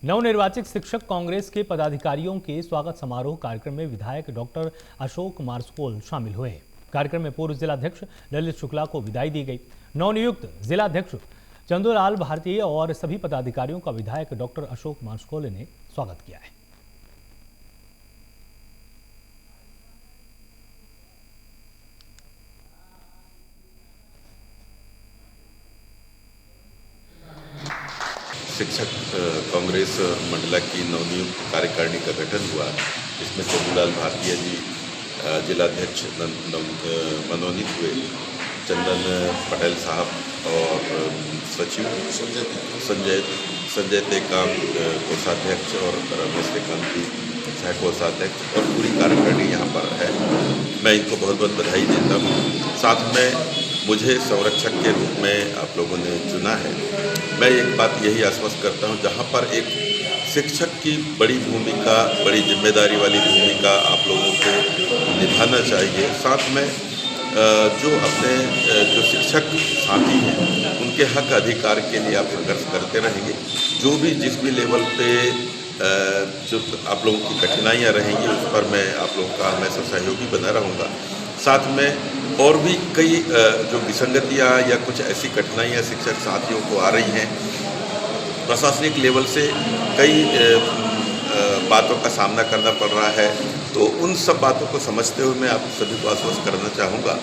नवनिर्वाचित शिक्षक कांग्रेस के पदाधिकारियों के स्वागत समारोह कार्यक्रम में विधायक डॉक्टर अशोक मारस्कोल शामिल हुए। कार्यक्रम में पूर्व जिलाध्यक्ष ललित शुक्ला को विदाई दी गई। नवनियुक्त जिलाध्यक्ष चंदूलाल भारतीय और सभी पदाधिकारियों का विधायक डॉक्टर अशोक मारस्कोल ने स्वागत किया है। शिक्षक कांग्रेस मंडला की नवनियुक्त कार्यकारिणी का गठन हुआ। इसमें चंदूलाल भारतीय जी जिलाध्यक्ष मनोनीत हुए, चंदन पटेल साहब और सचिव संजय टेकाम कोषाध्यक्ष और रमेश टेकाम जी सह कोषाध्यक्ष और पूरी कार्यकारिणी यहाँ पर है। मैं इनको बहुत बहुत बधाई देता हूँ। साथ में मुझे संरक्षक के रूप में आप लोगों ने चुना है। मैं एक बात यही आश्वस्त करता हूँ, जहाँ पर एक शिक्षक की बड़ी भूमिका, बड़ी जिम्मेदारी वाली भूमिका आप लोगों को निभाना चाहिए। साथ में जो शिक्षक साथी हैं उनके हक अधिकार के लिए आप संघर्ष करते रहेंगे। जो भी जिस भी लेवल पे जो आप लोगों की कठिनाइयाँ रहेंगी उस पर मैं आप लोगों का हमेशा सहयोगी बना रहूँगा। साथ में और भी कई जो विसंगतियाँ या कुछ ऐसी कठिनाइयाँ शिक्षक साथियों को आ रही हैं, प्रशासनिक लेवल से कई बातों का सामना करना पड़ रहा है, तो उन सब बातों को समझते हुए मैं आप सभी को आश्वस्त करना चाहूँगा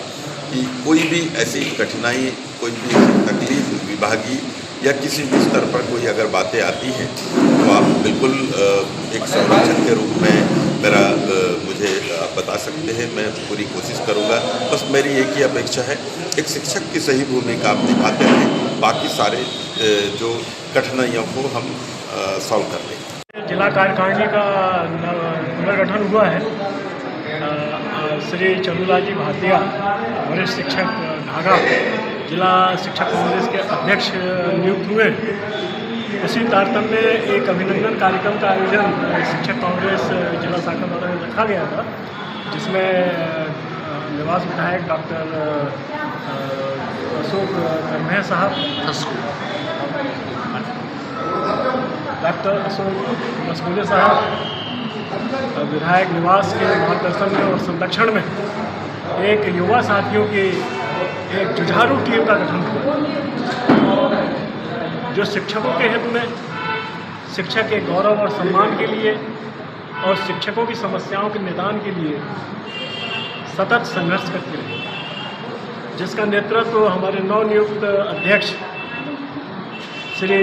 कि कोई भी ऐसी कठिनाई, कोई भी तकलीफ विभागीय या किसी भी स्तर पर कोई अगर बातें आती हैं तो आप बिल्कुल एक संरक्षक के रूप में मुझे आप बता सकते हैं। मैं पूरी कोशिश करूंगा। बस मेरी एक ही अपेक्षा है, एक शिक्षक की सही भूमिका आप निभाते रहें, बाकी सारे जो कठिनाइयों को हम सॉल्व कर लेंगे। जिला कार्यकारिणी का पुनर्गठन हुआ है। श्री चंदूलाल जी भाटिया वरिष्ठ शिक्षक ढाका जिला शिक्षक कांग्रेस के अध्यक्ष नियुक्त हुए। उसी तारतम्य में एक अभिनंदन कार्यक्रम का आयोजन शिक्षक कांग्रेस जिला शाखा द्वारा रखा गया था, जिसमें निवास विधायक डॉक्टर अशोक करमेह साहब, डॉक्टर अशोक मस्कोले साहब, विधायक निवास के मार्गदर्शन में और संरक्षण में एक युवा साथियों की एक जुझारू टीम का गठन हुआ, जो शिक्षकों के हित में, शिक्षक के गौरव और सम्मान के लिए और शिक्षकों की समस्याओं के निदान के लिए सतत संघर्ष करते रहे, जिसका नेतृत्व हमारे नवनियुक्त अध्यक्ष श्री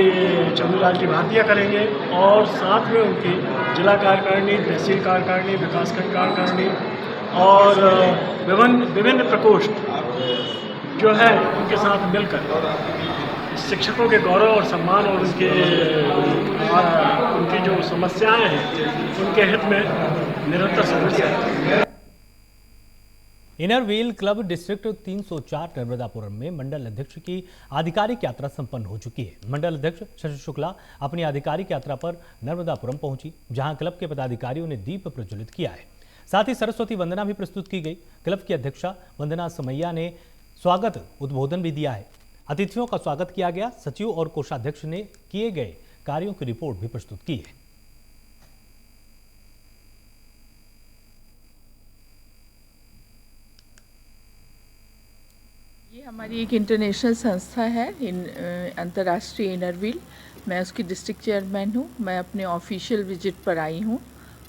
चंदूलाल जी भाटिया करेंगे और साथ में उनकी जिला कार्यकारिणी, तहसील कार्यकारिणी, विकासखंड कार्यकारिणी और विभिन्न प्रकोष्ठ जो है उनके साथ मिलकर शिक्षकों के गौरव और सम्मान और उनकी जो समस्याएं हैं उनके हित में निरंतर संघर्ष है। Inner wheel club district 304 Narmadapuram में मंडल अध्यक्ष की आधिकारिक यात्रा संपन्न हो चुकी है। मंडल अध्यक्ष शशि शुक्ला अपनी आधिकारिक यात्रा पर नर्मदापुरम पहुंची, जहां क्लब के पदाधिकारियों ने दीप प्रज्वलित किया है। साथ ही सरस्वती वंदना भी प्रस्तुत की गई। क्लब की अध्यक्षा वंदना समैया ने स्वागत उद्बोधन भी दिया है। अतिथियों का स्वागत किया गया। सचिव और कोषाध्यक्ष ने किए गए कार्यों की रिपोर्ट भी प्रस्तुत की है। ये हमारी एक इंटरनेशनल संस्था है, अंतर्राष्ट्रीय इनर व्हील। मैं उसकी डिस्ट्रिक्ट चेयरमैन हूँ। मैं अपने ऑफिशियल विजिट पर आई हूँ।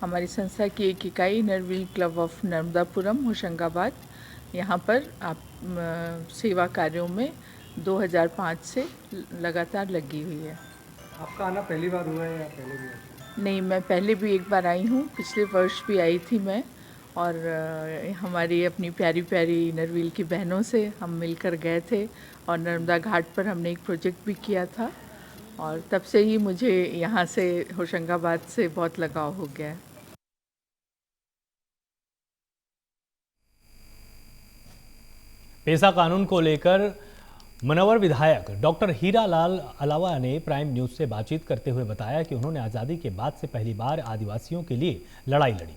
हमारी संस्था की एक इकाई inner wheel club of Narmadapuram Hoshangabad यहाँ पर आप सेवा कार्यों में 2005 से लगातार लगी हुई है। आपका आना पहली बार हुआ है या पहले भी है? नहीं, मैं पहले भी एक बार आई हूँ, पिछले वर्ष भी आई थी मैं, और हमारी अपनी प्यारी प्यारी इनर व्हील की बहनों से हम मिलकर गए थे और नर्मदा घाट पर हमने एक प्रोजेक्ट भी किया था, और तब से ही मुझे यहाँ से होशंगाबाद से बहुत लगाव हो गया है। पेशा कानून को लेकर मनवर विधायक डॉक्टर हीरालाल अलावा ने प्राइम न्यूज से बातचीत करते हुए बताया कि उन्होंने आज़ादी के बाद से पहली बार आदिवासियों के लिए लड़ाई लड़ी।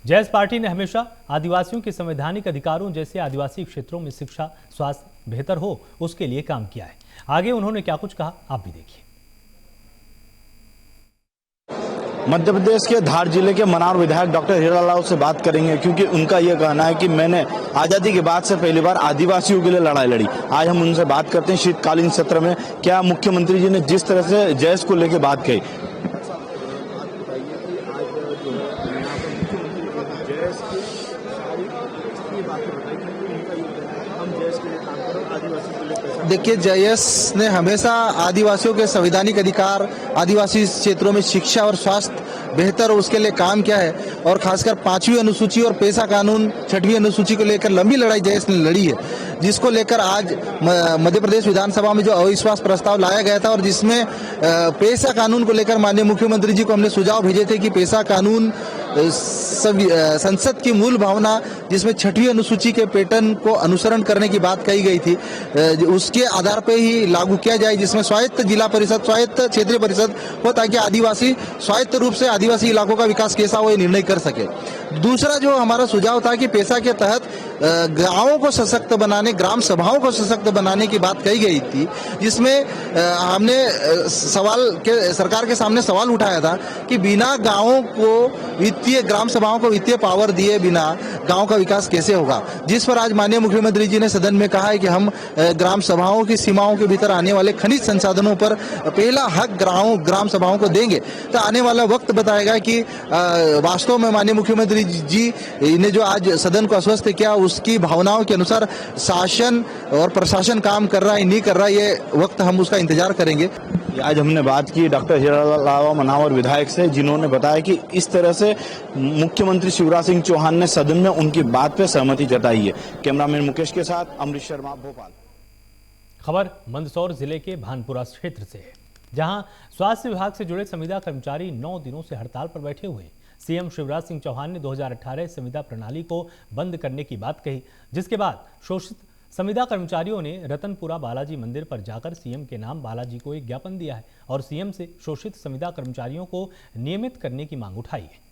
जैस पार्टी ने हमेशा आदिवासियों के संवैधानिक अधिकारों जैसे आदिवासी क्षेत्रों में शिक्षा, स्वास्थ्य बेहतर हो उसके लिए काम किया है। आगे उन्होंने क्या कुछ कहा आप भी देखिए। मध्य प्रदेश के धार जिले के मनार विधायक डॉक्टर हीरा लाल से बात करेंगे, क्योंकि उनका यह कहना है कि मैंने आज़ादी के बाद से पहली बार आदिवासियों के लिए लड़ाई लड़ी। आज हम उनसे बात करते हैं शीतकालीन सत्र में क्या मुख्यमंत्री जी ने जिस तरह से जैस को लेकर बात कही। देखिए, जेएस ने हमेशा आदिवासियों के संवैधानिक अधिकार, आदिवासी क्षेत्रों में शिक्षा और स्वास्थ्य बेहतर हो उसके लिए काम किया है, और खासकर 5वीं अनुसूची और पेशा कानून 6वीं अनुसूची को लेकर लंबी लड़ाई जेएस ने लड़ी है, जिसको लेकर आज मध्य प्रदेश विधानसभा में जो अविश्वास प्रस्ताव लाया गया था और जिसमें पेशा कानून को लेकर माननीय मुख्यमंत्री जी को हमने सुझाव भेजे थे कि पेशा कानून संसद की मूल भावना जिसमें 6वीं अनुसूची के पैटर्न को अनुसरण करने की बात कही गई थी, उसके आधार पर ही लागू किया जाए, जिसमें स्वायत्त जिला परिषद, स्वायत्त क्षेत्रीय परिषद हो, ताकि आदिवासी स्वायत्त रूप से आदिवासी इलाकों का विकास कैसा हो ये निर्णय कर सके। दूसरा जो हमारा सुझाव था कि पेशा के तहत गांवों को सशक्त बनाने, ग्राम सभाओं को सशक्त बनाने की बात कही गई थी, जिसमें हमने सरकार के सामने सवाल उठाया था कि बिना गांवों को वित्तीय, ग्राम सभाओं को वित्तीय पावर दिए बिना गांव का विकास कैसे होगा, जिस पर आज माननीय मुख्यमंत्री जी ने सदन में कहा है कि हम ग्राम सभाओं की सीमाओं के भीतर आने वाले खनिज संसाधनों पर पहला हक ग्राम सभाओं को देंगे। तो आने वाला वक्त बताएगा कि वास्तव में माननीय मुख्यमंत्री जी ने जो आज सदन को आश्वस्त किया उसकी भावनाओं के अनुसार शासन और प्रशासन काम कर रहा है नहीं कर रहा है, ये वक्त हम उसका इंतजार करेंगे। आज हमने बात की डॉक्टर हीरा लाल मनावर विधायक से, जिन्होंने बताया कि इस तरह से मुख्यमंत्री शिवराज सिंह चौहान ने सदन में उनकी बात पे सहमति जताई है। कैमरामैन मुकेश के साथ अमरीश शर्मा, भोपाल। खबर मंदसौर जिले के भानपुरा क्षेत्र से है, जहां स्वास्थ्य विभाग से जुड़े संविदा कर्मचारी 9 दिनों से हड़ताल पर बैठे हुए हैं। सीएम शिवराज सिंह चौहान ने 2018 संविदा प्रणाली को बंद करने की बात कही, जिसके बाद शोषित संविदा कर्मचारियों ने रतनपुरा बालाजी मंदिर पर जाकर सीएम के नाम बालाजी को एक ज्ञापन दिया है और सीएम से शोषित संविदा कर्मचारियों को नियमित करने की मांग उठाई है।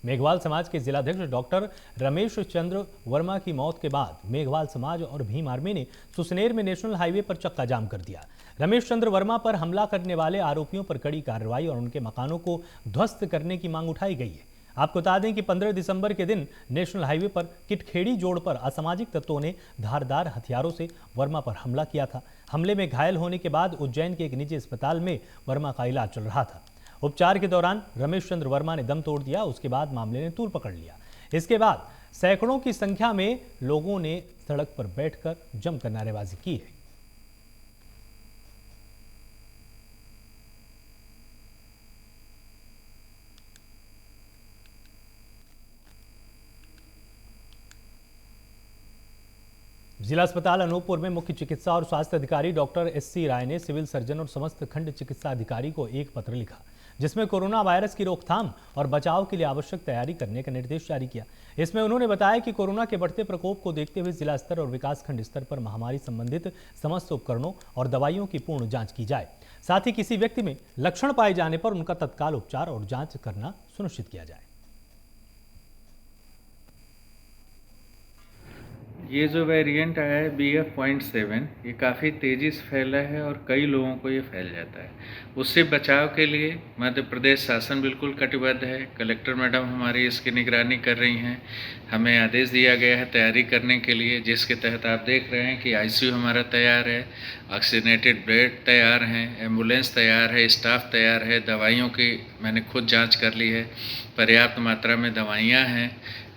मेघवाल समाज के जिलाध्यक्ष डॉक्टर रमेश चंद्र वर्मा की मौत के बाद मेघवाल समाज और भीम आर्मी ने सुसनेर में नेशनल हाईवे पर चक्का जाम कर दिया। रमेश चंद्र वर्मा पर हमला करने वाले आरोपियों पर कड़ी कार्रवाई और उनके मकानों को ध्वस्त करने की मांग उठाई गई है। आपको बता दें कि 15 दिसंबर के दिन नेशनल हाईवे पर किटखेड़ी जोड़ पर असामाजिक तत्वों ने धारदार हथियारों से वर्मा पर हमला किया था। हमले में घायल होने के बाद उज्जैन के एक निजी अस्पताल में वर्मा का इलाज चल रहा था। उपचार के दौरान रमेश चंद्र वर्मा ने दम तोड़ दिया। उसके बाद मामले ने तूल पकड़ लिया। इसके बाद सैकड़ों की संख्या में लोगों ने सड़क पर बैठकर जमकर नारेबाजी की है। जिला अस्पताल अनूपपुर में मुख्य चिकित्सा और स्वास्थ्य अधिकारी डॉक्टर एससी राय ने सिविल सर्जन और समस्त खंड चिकित्सा अधिकारी को एक पत्र लिखा, जिसमें कोरोना वायरस की रोकथाम और बचाव के लिए आवश्यक तैयारी करने का निर्देश जारी किया। इसमें उन्होंने बताया कि कोरोना के बढ़ते प्रकोप को देखते हुए जिला स्तर और विकास खंड स्तर पर महामारी संबंधित समस्त उपकरणों और दवाइयों की पूर्ण जांच की जाए। साथ ही किसी व्यक्ति में लक्षण पाए जाने पर उनका तत्काल उपचार और जांच करना सुनिश्चित किया जाए। ये जो वेरिएंट आया है BF.7, ये काफ़ी तेज़ी से फैला है और कई लोगों को ये फैल जाता है। उससे बचाव के लिए मध्य प्रदेश शासन बिल्कुल कटिबद्ध है। कलेक्टर मैडम हमारी इसकी निगरानी कर रही हैं। हमें आदेश दिया गया है तैयारी करने के लिए, जिसके तहत आप देख रहे हैं कि ICU हमारा तैयार है, ऑक्सीजनेटेड बेड तैयार हैं, एम्बुलेंस तैयार है, स्टाफ तैयार है, दवाइयों की मैंने खुद जाँच कर ली है, पर्याप्त मात्रा में दवाइयाँ हैं,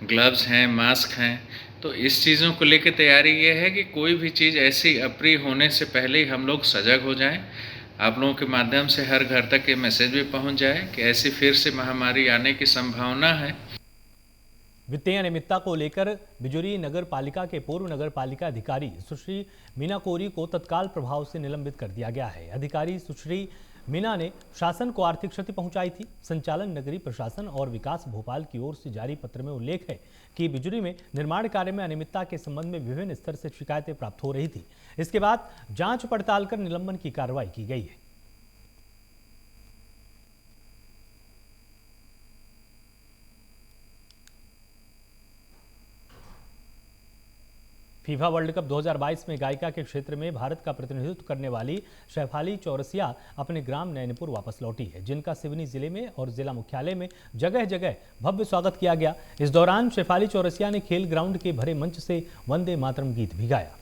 ग्लव्स हैं, मास्क हैं। तो इस चीज़ों को लेकर तैयारी ये है कि कोई भी चीज़ ऐसी अप्रिय होने से पहले ही हम लोग सजग हो जाएं। आप लोगों के माध्यम से हर घर तक ये मैसेज भी पहुंच जाए कि ऐसी फिर से महामारी आने की संभावना है। वित्तीय अनियमितता को लेकर बिजुरी नगर पालिका के पूर्व नगर पालिका अधिकारी सुश्री मीना कोरी को तत्काल प्रभाव से निलंबित कर दिया गया है। अधिकारी सुश्री मीना ने शासन को आर्थिक क्षति पहुंचाई थी। संचालन नगरीय प्रशासन और विकास भोपाल की ओर से जारी पत्र में उल्लेख है कि बिजुरी में निर्माण कार्य में अनियमितता के संबंध में विभिन्न स्तर से शिकायतें प्राप्त हो रही थी। इसके बाद जांच पड़ताल कर निलंबन की कार्रवाई की गई है। फीफा वर्ल्ड कप 2022 में गायिका के क्षेत्र में भारत का प्रतिनिधित्व करने वाली शेफाली चौरसिया अपने ग्राम नैनपुर वापस लौटी है, जिनका सिवनी जिले में और जिला मुख्यालय में जगह जगह भव्य स्वागत किया गया। इस दौरान शेफाली चौरसिया ने खेल ग्राउंड के भरे मंच से वंदे मातरम गीत भी गाया।